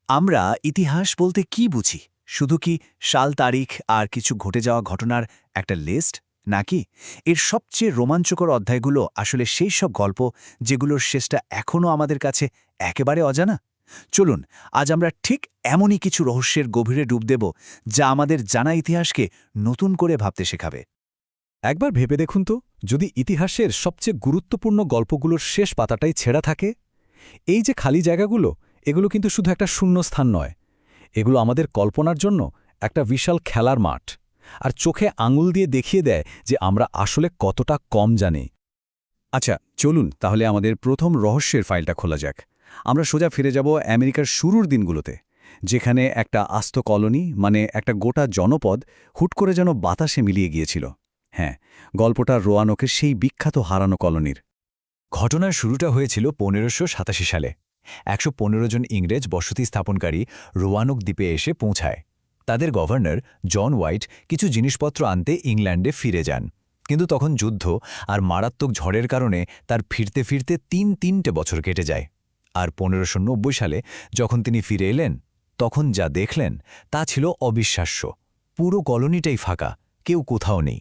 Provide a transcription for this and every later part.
আমরা ইতিহাস বলতে কি বুঝি? শুধু কি সাল তারিখ আর কিছু ঘটে যাওয়া ঘটনার একটা লিস্ট? নাকি এর সবচেয়ে রোমাঞ্চকর অধ্যায়গুলো আসলে সেই সব গল্প যেগুলোর শেষটা এখনও আমাদের কাছে একেবারে অজানা? চলুন, আজ আমরা ঠিক এমনই কিছু রহস্যের গভীরে ডুব দেব, যা আমাদের জানা ইতিহাসকে নতুন করে ভাবতে শেখাবে। একবার ভেবে দেখুন তো, যদি ইতিহাসের সবচেয়ে গুরুত্বপূর্ণ গল্পগুলোর শেষ পাতাটাই ছেঁড়া থাকে। এই যে খালি জায়গাগুলো, এগুলো কিন্তু শুধু একটা শূন্যস্থান নয়। এগুলো আমাদের কল্পনার জন্য একটা বিশাল খেলার মাঠ, আর চোখে আঙুল দিয়ে দেখিয়ে দেয় যে আমরা আসলে কতটা কম জানি। আচ্ছা, চলুন তাহলে আমাদের প্রথম রহস্যের ফাইলটা খোলা যাক। আমরা সোজা ফিরে যাব আমেরিকার শুরুর দিনগুলোতে, যেখানে একটা আস্ত কলোনি, মানে একটা গোটা জনপদ, হুট করে যেন বাতাসে মিলিয়ে গিয়েছিল। হ্যাঁ, গল্পটা রোয়ানকের সেই বিখ্যাত হারানো কলোনির। ঘটনার শুরুটা হয়েছিল ১৫৮৭ সালে। ১১৫ জন ইংরেজ বসতি স্থাপনকারী রোয়ানক দ্বীপে এসে পৌঁছায়। তাদের গভর্নর জন হোয়াইট কিছু জিনিসপত্র আনতে ইংল্যান্ডে ফিরে যান, কিন্তু তখন যুদ্ধ আর মারাত্মক ঝড়ের কারণে তার ফিরতে ফিরতে তিনটে বছর কেটে যায়। আর ১৫৯০ সালে যখন তিনি ফিরে এলেন, তখন যা দেখলেন তা ছিল অবিশ্বাস্য। পুরো কলোনিটাই ফাঁকা, কেউ কোথাও নেই।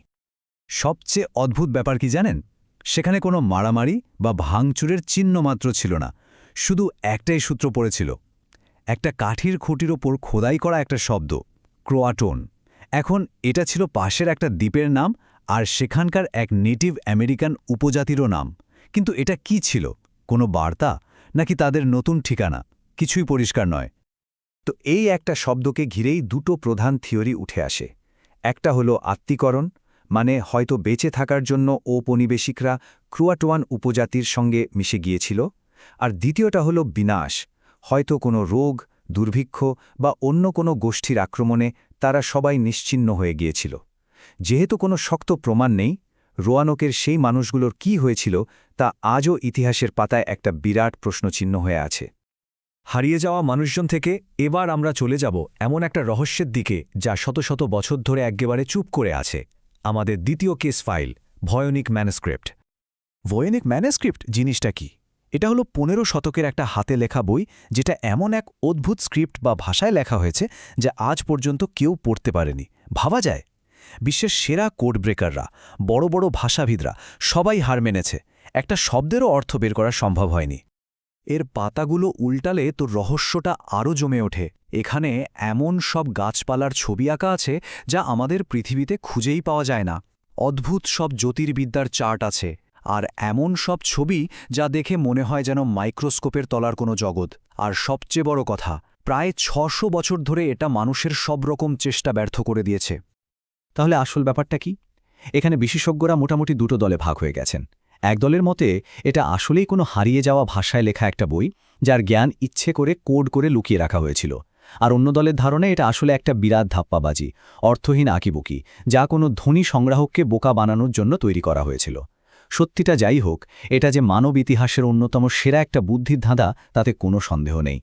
সবচেয়ে অদ্ভুত ব্যাপার কি জানেন? সেখানে কোনো মারামারি বা ভাঙচুরের চিহ্ন মাত্র ছিল না, শুধু একটাই সূত্র পড়েছিল। একটা কাঠির খুঁটির ওপর খোদাই করা একটা শব্দ, ক্রোয়াটোন। এখন এটা ছিল পাশের একটা দ্বীপের নাম, আর সেখানকার এক নেটিভ আমেরিকান উপজাতিরও নাম। কিন্তু এটা কি ছিল? কোনো বার্তা, নাকি তাদের নতুন ঠিকানা? কিছুই পরিষ্কার নয়। তো এই একটা শব্দকে ঘিরেই দুটো প্রধান থিওরি উঠে আসে। একটা হলো আত্মীকরণ, মানে হয়তো বেঁচে থাকার জন্য ঔপনিবেশিকরা ক্রোয়াটোয়ান উপজাতির সঙ্গে মিশে গিয়েছিল। আর দ্বিতীয়টা হলো বিনাশ, হয়তো কোনো রোগ, দুর্ভিক্ষ বা অন্য কোনো গোষ্ঠীর আক্রমণে তারা সবাই নিশ্চিহ্ন হয়ে গিয়েছিল। যেহেতু কোনো শক্ত প্রমাণ নেই, রোয়ানকের সেই মানুষগুলোর কি হয়েছিল তা আজও ইতিহাসের পাতায় একটা বিরাট প্রশ্নচিহ্ন হয়ে আছে। হারিয়ে যাওয়া মানুষজন থেকে এবার আমরা চলে যাব এমন একটা রহস্যের দিকে যা শত শত বছর ধরে একেবারে চুপ করে আছে। আমাদের দ্বিতীয় কেস ফাইল, ভয়নিক ম্যানুস্ক্রিপ্ট। ভয়েনিক ম্যানুস্ক্রিপ্ট জিনিসটা কি? এটা হলো ১৫ শতকের একটা হাতে লেখা বই, যেটা এমন এক অদ্ভুত স্ক্রিপ্ট বা ভাষায় লেখা হয়েছে যা আজ পর্যন্ত কেউ পড়তে পারেনি। ভাবা যায়, বিশ্বের সেরা কোড ব্রেকাররা, বড় বড় ভাষাবিদরা সবাই হার মেনেছে, একটা শব্দেরও অর্থ বের করা সম্ভব হয়নি। এর পাতাগুলো উল্টালে তো রহস্যটা আরও জমে ওঠে। এখানে এমন সব গাছপালার ছবি আঁকা আছে যা আমাদের পৃথিবীতে খুঁজেই পাওয়া যায় না। অদ্ভুত সব জ্যোতির্বিদ্যার চার্ট আছে, আর এমন সব ছবি যা দেখে মনে হয় যেন মাইক্রোস্কোপের তলার কোনো জগৎ। আর সবচেয়ে বড় কথা, প্রায় ৬০০ বছর ধরে এটা মানুষের সব রকম চেষ্টা ব্যর্থ করে দিয়েছে। তাহলে আসল ব্যাপারটা কি? এখানে বিশেষজ্ঞরা মোটামুটি দুটো দলে ভাগ হয়ে গেছেন। এক দলের মতে এটা আসলেই কোনো হারিয়ে যাওয়া ভাষায় লেখা একটা বই, যার জ্ঞান ইচ্ছে করে কোড করে লুকিয়ে রাখা হয়েছিল। আর অন্য দলের ধারণা এটা আসলে একটা বিরাট ধাপ্পাবাজি, অর্থহীন আঁকিবুকি, যা কোনো ধনী সংগ্রাহককে বোকা বানানোর জন্য তৈরি করা হয়েছিল। সত্যিটা যাই হোক, এটা যে মানব ইতিহাসের অন্যতম সেরা একটা বুদ্ধির ধাঁধা, তাতে কোনো সন্দেহ নেই।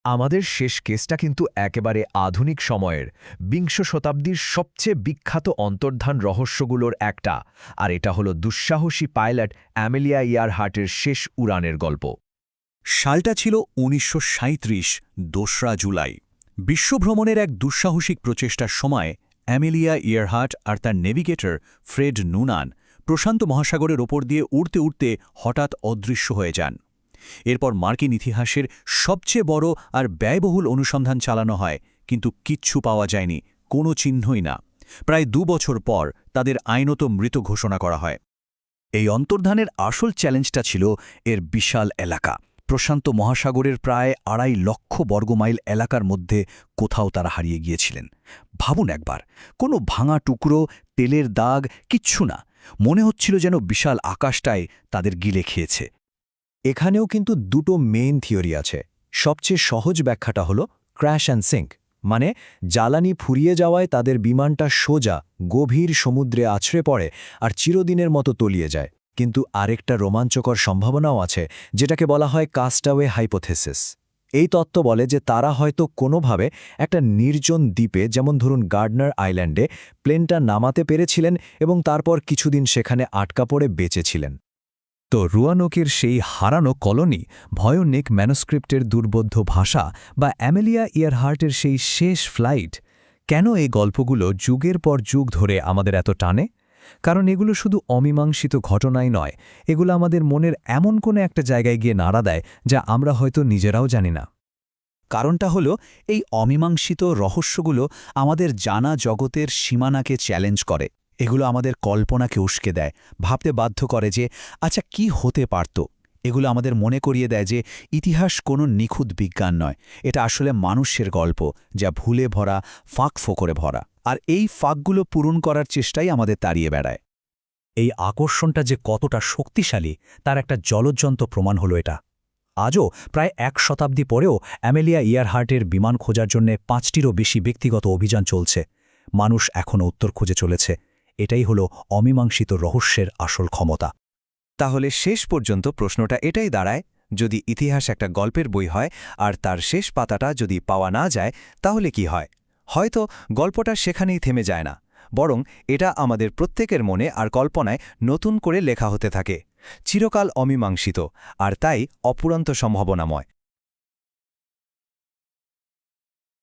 আমাদের শেষ কেসটা কিন্তু একেবারে আধুনিক সময়ের, বিংশ শতাব্দীর সবচেয়ে বিখ্যাত অন্তর্ধান রহস্যগুলোর একটা, আর এটা হলো দুঃসাহসী পাইলট অ্যামেলিয়া ইয়ারহার্টের শেষ উড়ানের গল্প। সালটা ছিল ১৯৩৭, ২রা জুলাই। বিশ্বভ্রমণের এক দুঃসাহসিক প্রচেষ্টার সময় অ্যামেলিয়া ইয়ারহার্ট আর তার নেভিগেটর ফ্রেড নুনান প্রশান্ত মহাসাগরের ওপর দিয়ে উড়তে উড়তে হঠাৎ অদৃশ্য হয়ে যান। এরপর মার্কিন ইতিহাসের সবচেয়ে বড় আর ব্যয়বহুল অনুসন্ধান চালানো হয়, কিন্তু কিচ্ছু পাওয়া যায়নি, কোনো চিহ্নই না। প্রায় ২ বছর পর তাদের আইনত মৃত ঘোষণা করা হয়। এই অন্তর্ধানের আসল চ্যালেঞ্জটা ছিল এর বিশাল এলাকা। প্রশান্ত মহাসাগরের প্রায় ২.৫ লক্ষ বর্গমাইল এলাকার মধ্যে কোথাও তারা হারিয়ে গিয়েছিলেন। ভাবুন একবার, কোনো ভাঙা টুকরো, তেলের দাগ, কিচ্ছু না। মনে হচ্ছিল যেন বিশাল আকাশটায় তাদের গিলে খেয়েছে। এখানেও কিন্তু দুটো মেইন থিওরি আছে। সবচেয়ে সহজ ব্যাখ্যাটা হলো ক্র্যাশ অ্যান্ড সিঙ্ক, মানে জ্বালানি ফুরিয়ে যাওয়ায় তাদের বিমানটা সোজা গভীর সমুদ্রে আছড়ে পড়ে আর চিরদিনের মতো তলিয়ে যায়। কিন্তু আরেকটা রোমাঞ্চকর সম্ভাবনাও আছে, যেটাকে বলা হয় কাস্টঅ্যাওয়ে হাইপোথেসিস। এই তত্ত্ব বলে যে তারা হয়তো কোনোভাবে একটা নির্জন দ্বীপে, যেমন ধরুন গার্ডনার আইল্যান্ডে, প্লেনটা নামাতে পেরেছিলেন এবং তারপর কিছুদিন সেখানে আটকা পড়ে বেঁচেছিলেন। তো রুয়ানোকের সেই হারানো কলোনি, ভয়নিক ম্যানুস্ক্রিপ্টের দুর্বোধ্য ভাষা বা অ্যামেলিয়া ইয়ারহার্টের সেই শেষ ফ্লাইট, কেন এই গল্পগুলো যুগের পর যুগ ধরে আমাদের এত টানে? কারণ এগুলো শুধু অমীমাংসিত ঘটনাই নয়, এগুলো আমাদের মনের এমন কোনো একটা জায়গায় গিয়ে নাড়া দেয় যা আমরা হয়তো নিজেরাও জানি না। কারণটা হলো এই অমীমাংসিত রহস্যগুলো আমাদের জানা জগতের সীমানাকে চ্যালেঞ্জ করে। এগুলো আমাদের কল্পনাকে উস্কে দেয়, ভাবতে বাধ্য করে যে আচ্ছা কি হতে পারত। এগুলো আমাদের মনে করিয়ে দেয় যে ইতিহাস কোনো নিখুঁত বিজ্ঞান নয়, এটা আসলে মানুষের গল্প, যা ভুলে ভরা, ফাঁক ফোকরে ভরা। আর এই ফাঁকগুলো পূরণ করার চেষ্টাই আমাদের তাড়িয়ে বেড়ায়। এই আকর্ষণটা যে কতটা শক্তিশালী তার একটা জ্বলজ্জন্ত প্রমাণ হলো এটা। আজও প্রায় 1 শতাব্দী পরেও অ্যামেলিয়া ইয়ারহার্টের বিমান খোঁজার জন্য 5টিরও বেশি ব্যক্তিগত অভিযান চলছে। মানুষ এখনও উত্তর খুঁজে চলেছে। এটাই হলো অমীমাংসিত রহস্যের আসল ক্ষমতা। তাহলে শেষ পর্যন্ত প্রশ্নটা এটাই দাঁড়ায়, যদি ইতিহাস একটা গল্পের বই হয় আর তার শেষ পাতাটা যদি পাওয়া না যায়, তাহলে কি হয়? হয়তো গল্পটা সেখানেই থেমে যায় না, বরং এটা আমাদের প্রত্যেকের মনে আর কল্পনায় নতুন করে লেখা হতে থাকে, চিরকাল অমীমাংসিত আর তাই অপুরন্ত সম্ভাবনাময়।